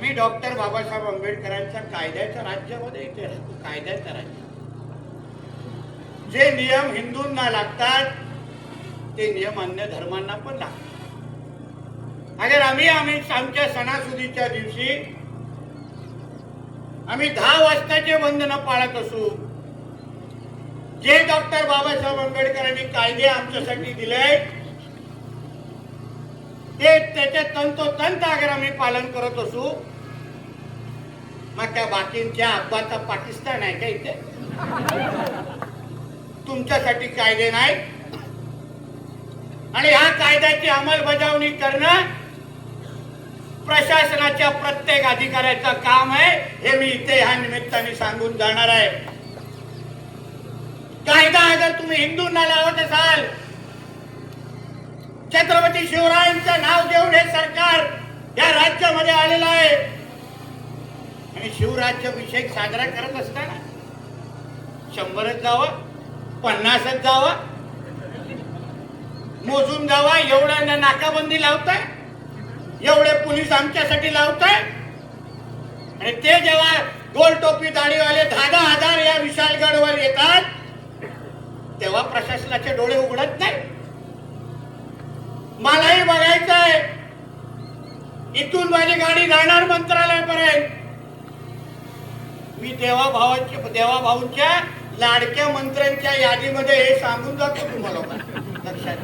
आम्ही डॉक्टर बाबासाहेब आंबेडकरांच्या कायद्याच्या राज्यामध्ये इथे राहतो. कायद्याच्या राज्य जे नियम हिंदूंना लागतात ते नियम अन्य धर्मांना पण लागतात. अगर आम्ही आमच्या सणासुदीच्या दिवशी आम्ही 10 वाजताचे बंधन पाळत असू, जे डॉक्टर बाबासाहेब आंबेडकरांनी कायदे आमच्यासाठी दिले ते त्याचे तंतोतंत अगर आम्ही पालन करत असू, मग त्या बाकींच्या अब्बाचा पाकिस्तान आहे का इथे? तुमच्यासाठी कायदे नाही आणि ह्या कायद्याची अंमलबजावणी करणं प्रशासनाच्या प्रत्येक अधिकाऱ्याचं काम आहे, हे मी इथे ह्या निमित्ताने सांगून जाणार आहे. कायदा अगर तुम्ही हिंदूंना लावत असाल, छत्रपती शिवरायांचं नाव देऊन हे सरकार या राज्यामध्ये आलेलं आहे आणि शिवराज्याभिषेक साजरा करत असताना 100च जावा, 50च जावा, मोजून जावा, एवढ्या नाकाबंदी लावताय, एवढे पोलीस आमच्यासाठी लावताय आणि ते जेव्हा गोल टोपी दाढीवाले 10,000 या विशालगडवर येतात तेव्हा प्रशासनाचे डोळे उघडत नाही. मलाही बघायचंय, इथून माझी गाडी जाणार मंत्रालयापर्यंत. मी देवा भाऊंच्या लाडक्या मंत्र्यांच्या यादीमध्ये हे सांगून जातो तुम्हाला, लक्षात